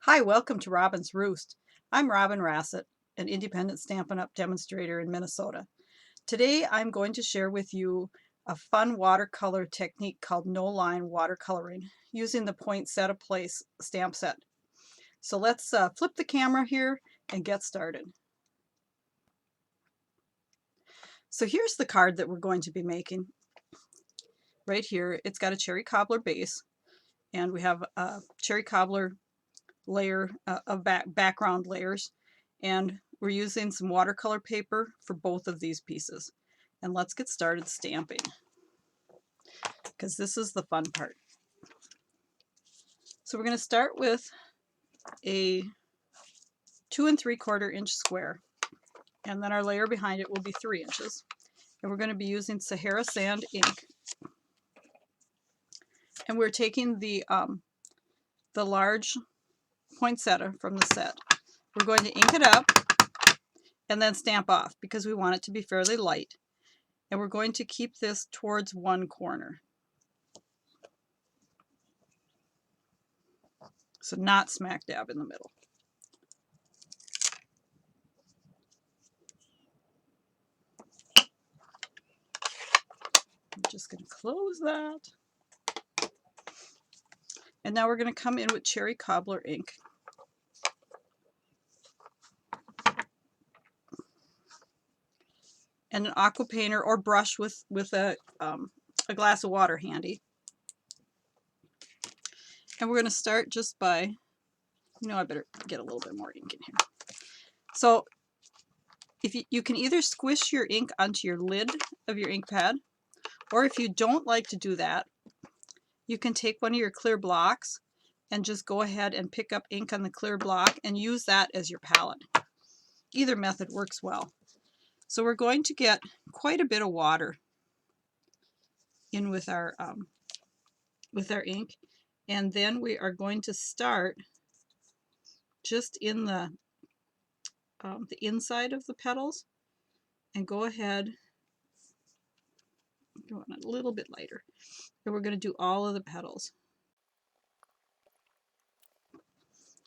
Hi, welcome to Robyn's Roost. I'm Robyn Rasset, an independent Stampin' Up! Demonstrator in Minnesota. Today I'm going to share with you a fun watercolor technique called no-line watercoloring using the Poinsettia Petals stamp set. So let's flip the camera here and get started. So here's the card that we're going to be making. Right here, it's got a cherry cobbler base, and we have a cherry cobbler layer of background layers, and we're using some watercolor paper for both of these pieces. And let's get started stamping, because this is the fun part. So we're going to start with a 2 3/4 inch square, and then our layer behind it will be 3 inches, and we're going to be using Sahara Sand ink, and we're taking the large poinsettia from the set. We're going to ink it up and then stamp off because we want it to be fairly light. And we're going to keep this towards one corner. So not smack dab in the middle. I'm just going to close that. And now we're going to come in with cherry cobbler ink. And an aqua painter or brush with a glass of water handy. And we're going to start just by, I better get a little bit more ink in here. So if you can either squish your ink onto your lid of your ink pad, or if you don't like to do that, you can take one of your clear blocks and just go ahead and pick up ink on the clear block and use that as your palette. Either method works well. So we're going to get quite a bit of water in with our ink, and then we are going to start just in the inside of the petals, and go ahead, go on a little bit lighter, and we're going to do all of the petals.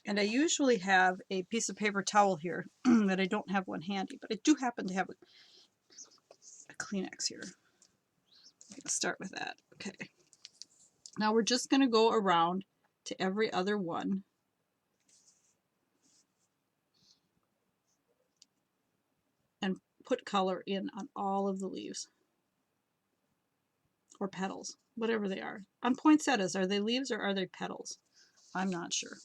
And I usually have a piece of paper towel here that I don't have one handy, but I do happen to have a Kleenex here. I'm going to start with that. Okay. Now we're just going to go around to every other one. And put color in on all of the leaves. Or petals, whatever they are. On poinsettias, are they leaves or are they petals? I'm not sure.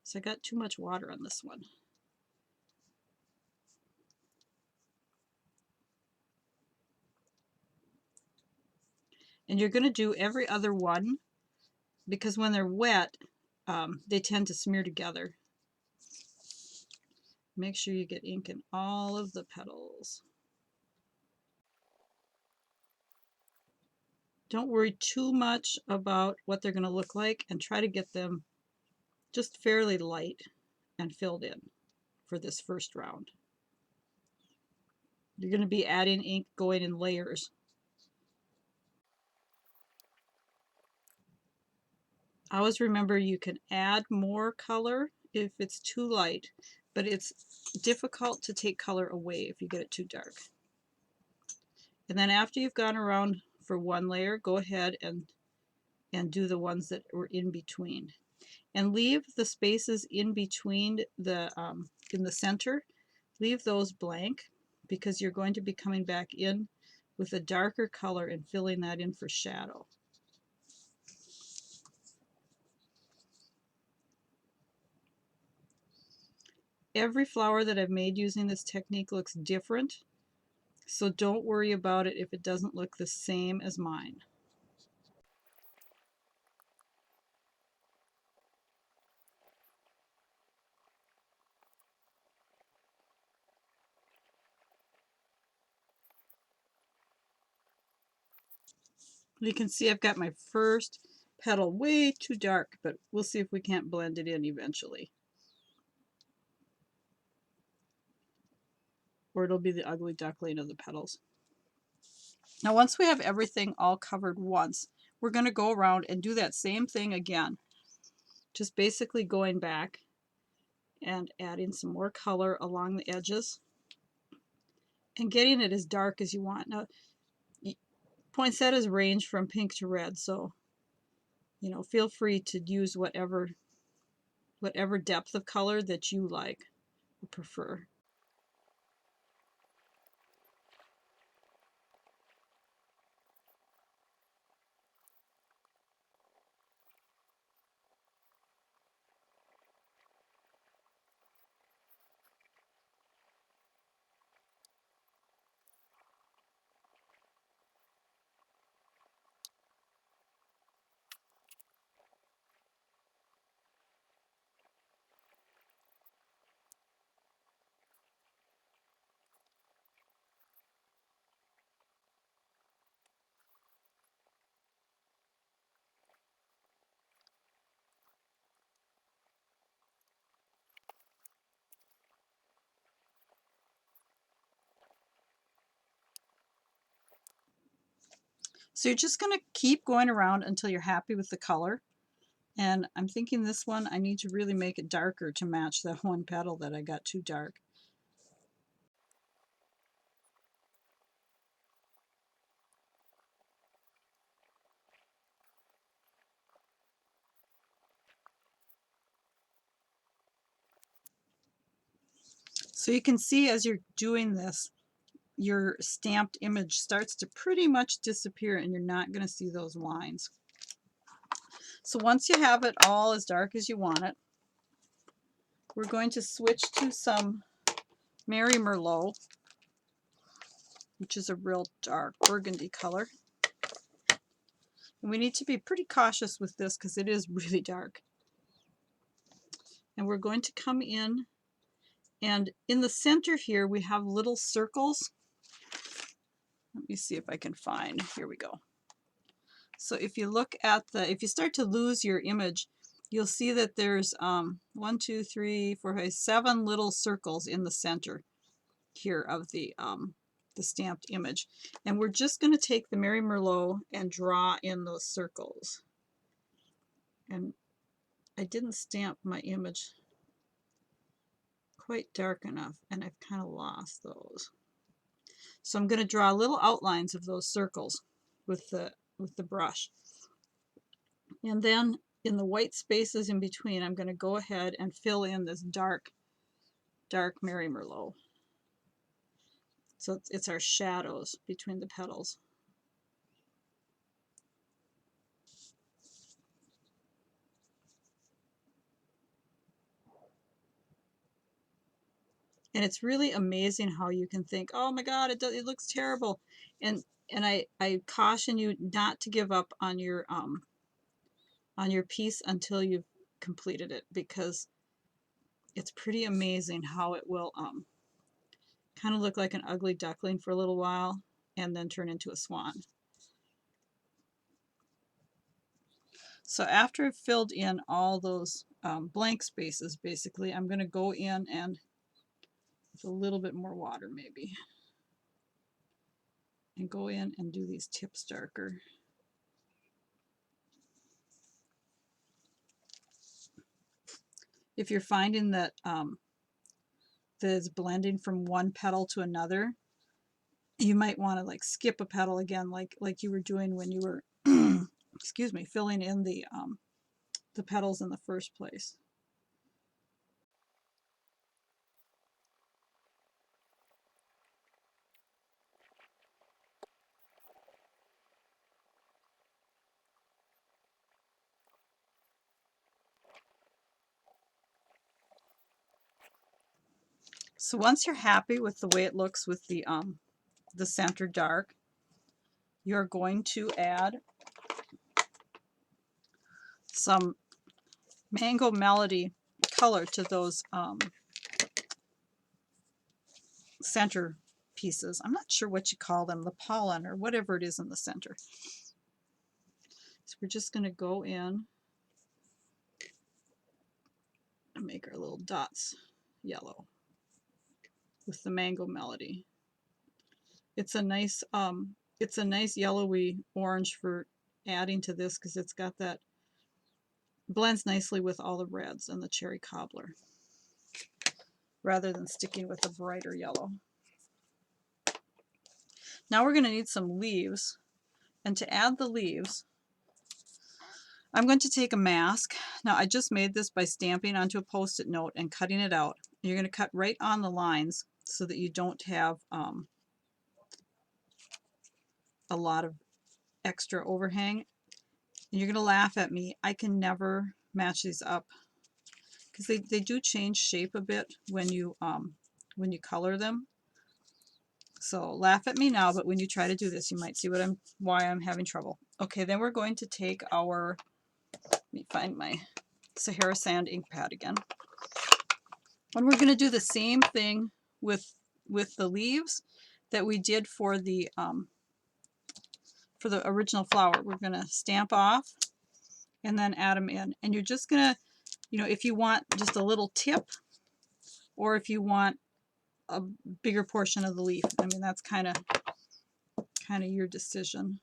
So I got too much water on this one. And you're going to do every other one, because when they're wet, they tend to smear together. Make sure you get ink in all of the petals. Don't worry too much about what they're going to look like, and try to get them just fairly light and filled in for this first round. You're going to be adding ink going in layers. Always remember you can add more color if it's too light, but it's difficult to take color away if you get it too dark. And then after you've gone around for one layer, go ahead and do the ones that were in between. And leave the spaces in between in the center, leave those blank, because you're going to be coming back in with a darker color and filling that in for shadow. Every flower that I've made using this technique looks different, so don't worry about it if it doesn't look the same as mine. You can see I've got my first petal way too dark, but we'll see if we can't blend it in eventually. Or it'll be the ugly duckling of the petals. Now once we have everything all covered once, we're going to go around and do that same thing again. Just basically going back and adding some more color along the edges and getting it as dark as you want. Now, poinsettias range from pink to red, so you know, feel free to use whatever depth of color that you like or prefer. So you're just going to keep going around until you're happy with the color. And I'm thinking this one, I need to really make it darker to match that one petal that I got too dark. So you can see as you're doing this, your stamped image starts to pretty much disappear and you're not going to see those lines. So once you have it all as dark as you want it, we're going to switch to some Mary Merlot, which is a real dark burgundy color. And we need to be pretty cautious with this because it is really dark. And we're going to come in, and in the center here we have little circles. Let me see if I can find, here we go. So if you look at if you start to lose your image, you'll see that there's 1, 2, 3, 4, 5, 7 little circles in the center here of the stamped image. And we're just going to take the Mary Merlot and draw in those circles. And I didn't stamp my image quite dark enough, and I've kind of lost those. So I'm going to draw little outlines of those circles with the brush. And then in the white spaces in between, I'm going to go ahead and fill in this dark Mary Merlot. So it's our shadows between the petals. And it's really amazing how you can think, oh my God, it looks terrible. And I caution you not to give up on your piece until you've completed it, because it's pretty amazing how it will kind of look like an ugly duckling for a little while and then turn into a swan. So after I've filled in all those blank spaces, basically, I'm going to go in and with a little bit more water maybe, and go in and do these tips darker. If you're finding that that it's blending from one petal to another, you might want to like skip a petal again, like you were doing when you were excuse me, filling in the petals in the first place. So once you're happy with the way it looks with the center dark, you're going to add some Mango Melody color to those center pieces. I'm not sure what you call them, the pollen or whatever it is in the center. So we're just going to go in and make our little dots yellow with the Mango Melody. It's a nice yellowy orange for adding to this because it's got that blends nicely with all the reds and the cherry cobbler, rather than sticking with a brighter yellow. Now we're going to need some leaves, and to add the leaves, I'm going to take a mask. Now I just made this by stamping onto a post-it note and cutting it out. You're going to cut right on the lines so that you don't have a lot of extra overhang. And you're going to laugh at me. I can never match these up because they do change shape a bit when you color them. So laugh at me now, but when you try to do this, you might see why I'm having trouble. Okay, then we're going to take our, let me find my Sahara Sand ink pad again. And we're going to do the same thing with the leaves that we did for the original flower. We're going to stamp off and then add them in. And you're just going to, if you want just a little tip, or if you want a bigger portion of the leaf. I mean, that's kind of your decision.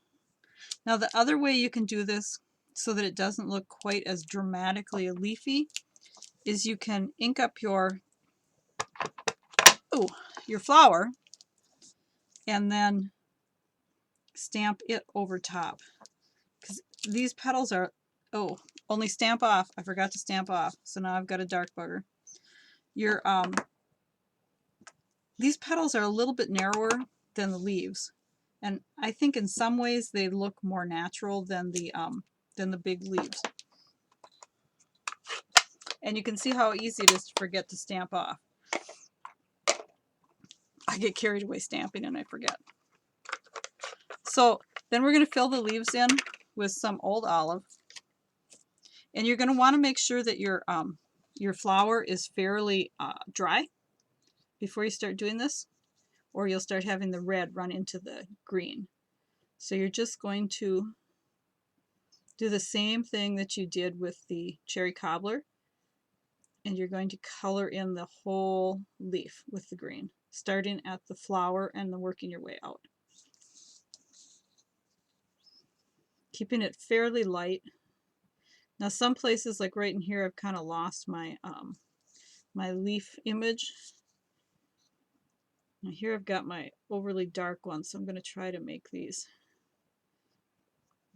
Now the other way you can do this so that it doesn't look quite as dramatically leafy is you can ink up your flower and then stamp it over top, because these petals are, only stamp off. I forgot to stamp off, so now I've got a dark bugger. Your these petals are a little bit narrower than the leaves, and I think in some ways they look more natural than the big leaves. And you can see how easy it is to forget to stamp off. I get carried away stamping and I forget. So then we're going to fill the leaves in with some old olive. And you're going to want to make sure that your flower is fairly dry before you start doing this, or you'll start having the red run into the green. So you're just going to do the same thing that you did with the cherry cobbler, and you're going to color in the whole leaf with the green, starting at the flower and then working your way out. Keeping it fairly light. Now some places, like right in here, I've kind of lost my my leaf image. Now here I've got my overly dark one, so I'm going to try to make these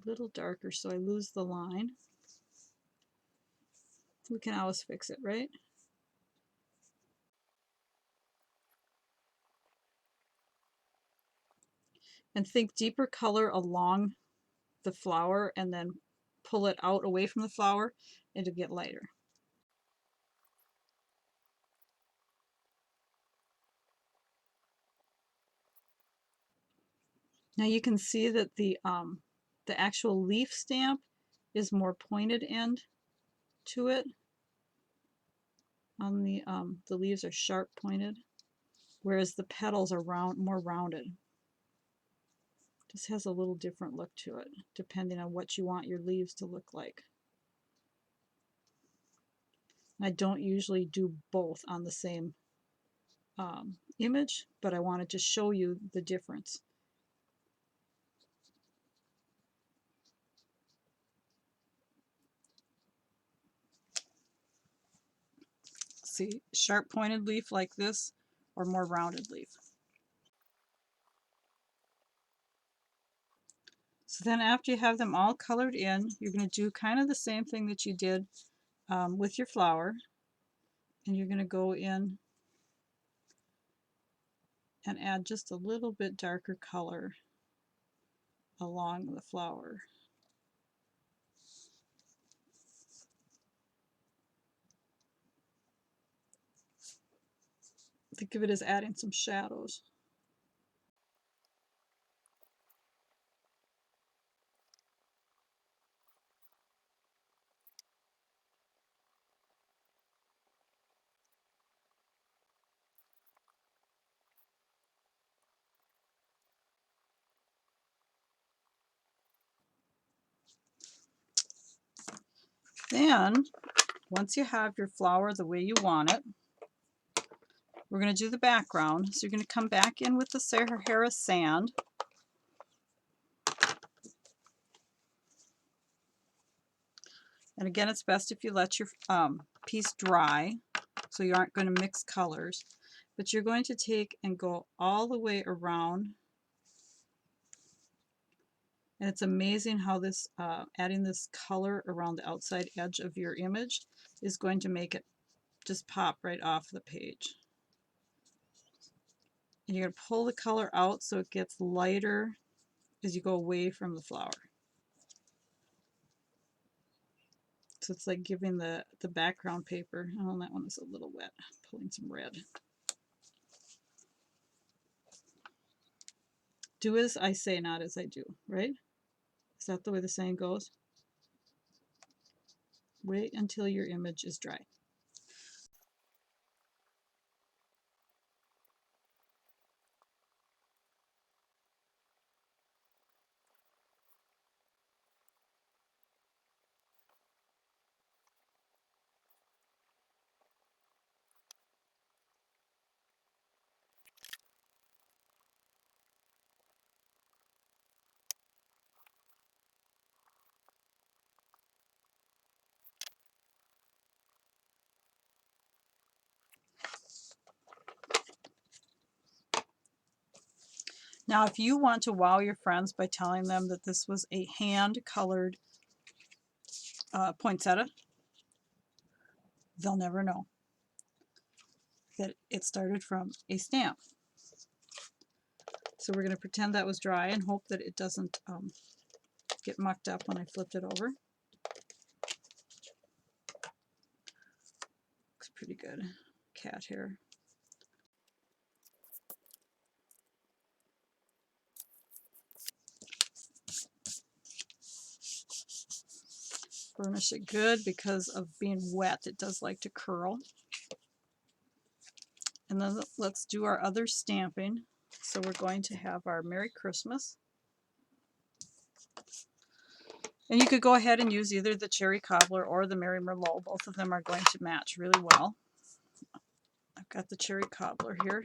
a little darker so I lose the line. We can always fix it, right? And think deeper color along the flower and then pull it out away from the flower and to get lighter. Now you can see that the actual leaf stamp is more pointed end to it. On the leaves are sharp pointed, whereas the petals are more rounded. Just has a little different look to it, depending on what you want your leaves to look like. I don't usually do both on the same image, but I wanted to show you the difference. See, sharp pointed leaf like this, or more rounded leaf. So then after you have them all colored in, you're going to do kind of the same thing that you did with your flower, and you're going to go in and add just a little bit darker color along the flower. Think of it as adding some shadows. Then, once you have your flower the way you want it, we're going to do the background. So you're going to come back in with the Sahara Sand. And again, it's best if you let your piece dry, so you aren't going to mix colors. But you're going to take and go all the way around. And it's amazing how this adding this color around the outside edge of your image is going to make it just pop right off the page. And you're going to pull the color out so it gets lighter as you go away from the flower. So it's like giving the background paper. Oh, that one is a little wet. Pulling some red. Do as I say, not as I do, right? Is that the way the saying goes? Wait until your image is dry. Now, if you want to wow your friends by telling them that this was a hand-colored poinsettia, they'll never know that it started from a stamp. So we're going to pretend that was dry and hope that it doesn't get mucked up when I flipped it over. Looks pretty good. Cat hair. Burnish it good because of being wet. It does like to curl. And then let's do our other stamping. So we're going to have our Merry Christmas. And you could go ahead and use either the Cherry Cobbler or the Merry Merlot. Both of them are going to match really well. I've got the Cherry Cobbler here.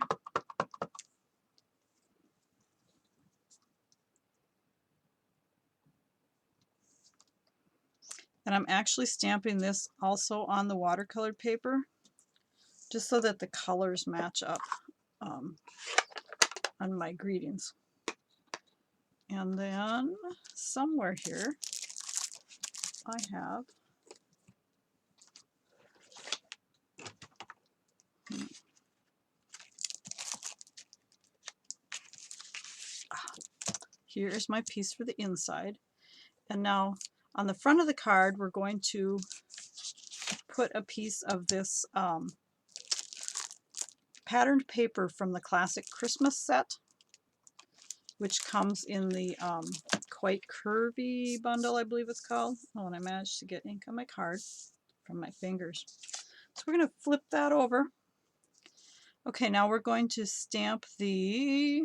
And I'm actually stamping this also on the watercolor paper, just so that the colors match up on my greetings. And then somewhere here I have here is my piece for the inside. And now on the front of the card we're going to put a piece of this patterned paper from the classic Christmas set, which comes in the Quite Curvy bundle, I believe it's called. Oh, and I managed to get ink on my card from my fingers. So we're going to flip that over. Okay, now we're going to stamp this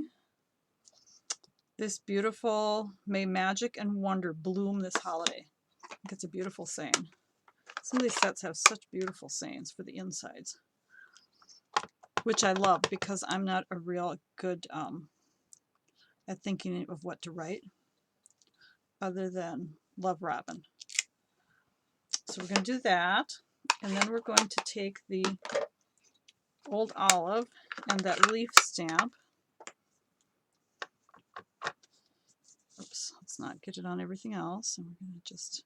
beautiful "May Magic and Wonder bloom this holiday." I think it's a beautiful saying. Some of these sets have such beautiful sayings for the insides, which I love because I'm not a real good at thinking of what to write other than love Robyn. So we're going to do that, and then we're going to take the old olive and that leaf stamp. Oops, let's not get it on everything else. And we're going to just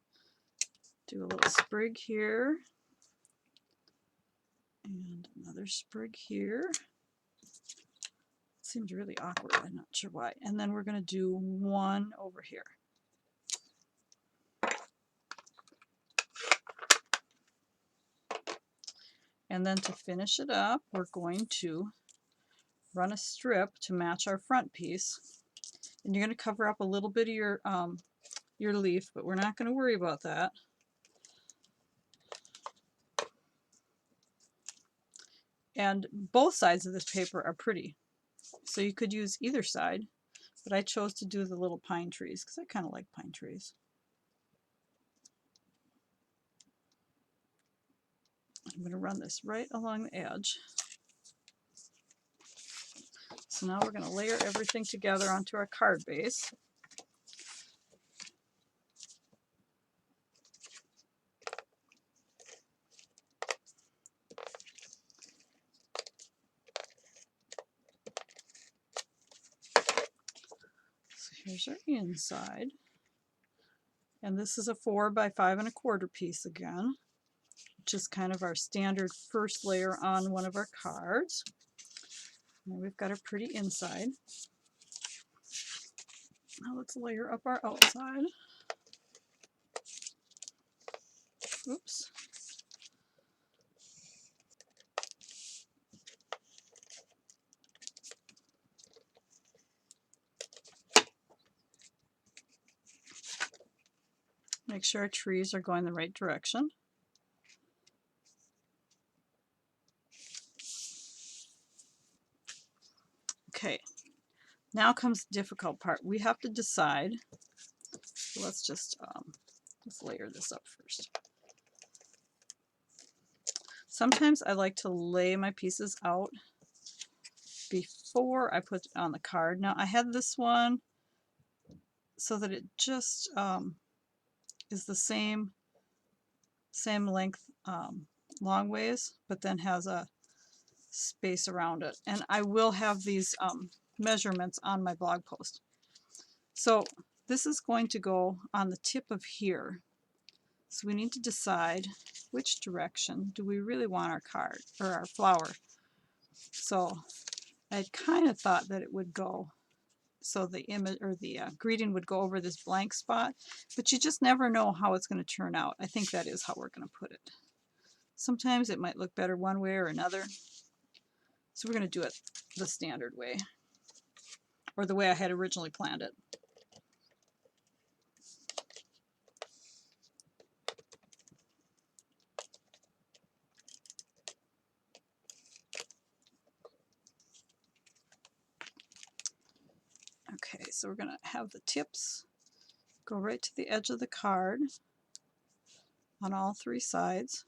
do a little sprig here and another sprig here. Seems really awkward, I'm not sure why. And then we're going to do one over here. And then to finish it up, we're going to run a strip to match our front piece. And you're going to cover up a little bit of your leaf, but we're not going to worry about that. And both sides of this paper are pretty, so you could use either side, but I chose to do the little pine trees because I kind of like pine trees. I'm going to run this right along the edge. So now we're going to layer everything together onto our card base. There's our inside. And this is a 4 by 5 1/4 piece again, which is kind of our standard first layer on one of our cards. And we've got a pretty inside. Now let's layer up our outside. Oops. Make sure our trees are going the right direction. Okay, now comes the difficult part. We have to decide. Let's just let's layer this up first. Sometimes I like to lay my pieces out before I put it on the card. Now I had this one so that it just is the same length long ways, but then has a space around it. And I will have these measurements on my blog post. So this is going to go on the tip of here. So we need to decide which direction do we really want our card or our flower. So I kind of thought that it would go so the image or the greeting would go over this blank spot, but you just never know how it's going to turn out. I think that is how we're going to put it. Sometimes it might look better one way or another. So we're going to do it the standard way, or the way I had originally planned it. Okay, so we're going to have the tips go right to the edge of the card on all 3 sides.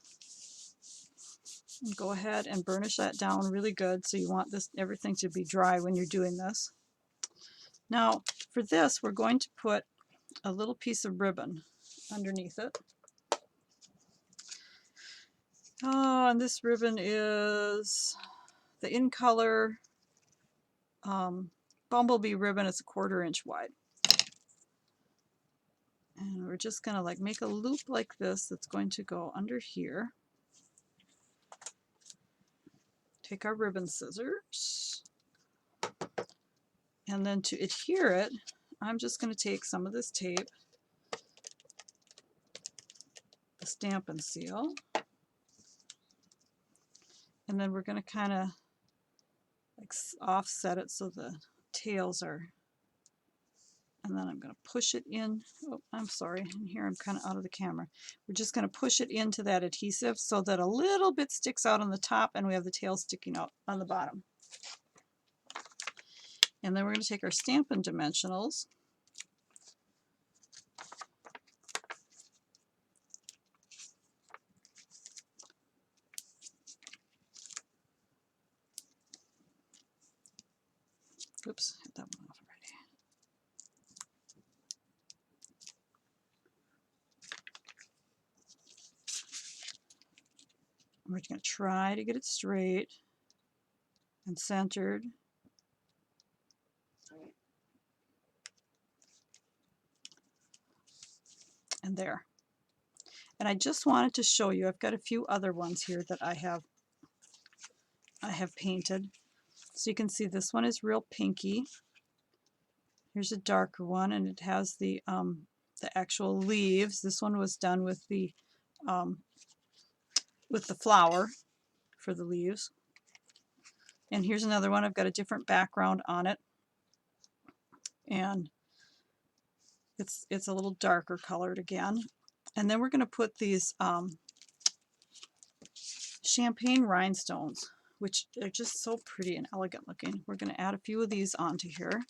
And go ahead and burnish that down really good. So you want everything to be dry when you're doing this. Now for this, we're going to put a little piece of ribbon underneath it. Oh, and this ribbon is the In Color Bumblebee ribbon. It's a 1/4 inch wide. And we're just going to like make a loop like this that's going to go under here. Take our ribbon scissors. And then to adhere it, I'm just going to take some of this tape, the Stampin' Seal, and then we're going to kind of like offset it so the tails are, and then I'm going to push it in. Oh, I'm sorry, and here I'm kind of out of the camera. We're just going to push it into that adhesive so that a little bit sticks out on the top and we have the tail sticking out on the bottom. And then we're going to take our Stampin' Dimensionals. Oops, hit that one off already. We're going to try to get it straight and centered. And there. And I just wanted to show you, I've got a few other ones here that I have painted. So you can see this one is real pinky. Here's a darker one, and it has the actual leaves. This one was done with the flower for the leaves. And here's another one. I've got a different background on it, and it's a little darker colored again. And then we're going to put these champagne rhinestones, which are just so pretty and elegant looking. We're going to add a few of these onto here.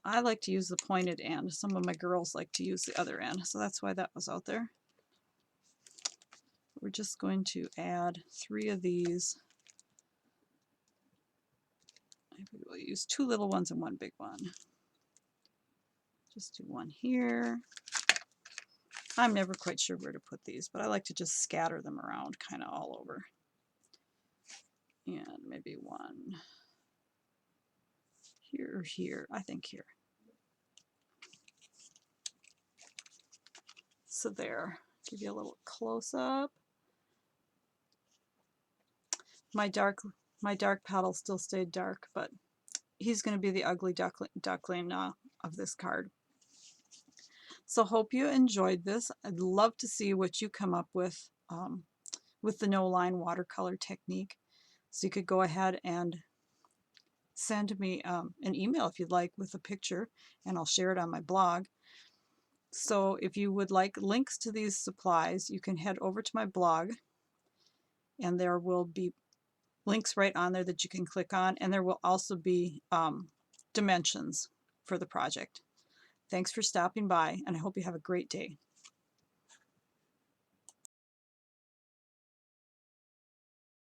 I like to use the pointed end. Some of my girls like to use the other end, so that's why that was out there. We're just going to add 3 of these. Maybe we'll use 2 little ones and 1 big one. Just do 1 here. I'm never quite sure where to put these, but I like to just scatter them around kind of all over. And maybe 1 here or here, I think here. So there, give you a little close up. My dark petal still stayed dark, but he's going to be the ugly duckling of this card. So hope you enjoyed this. I'd love to see what you come up with the no line watercolor technique. So you could go ahead and send me an email if you'd like with a picture, and I'll share it on my blog. So if you would like links to these supplies, you can head over to my blog, and there will be links right on there that you can click on, and there will also be dimensions for the project. Thanks for stopping by, and I hope you have a great day.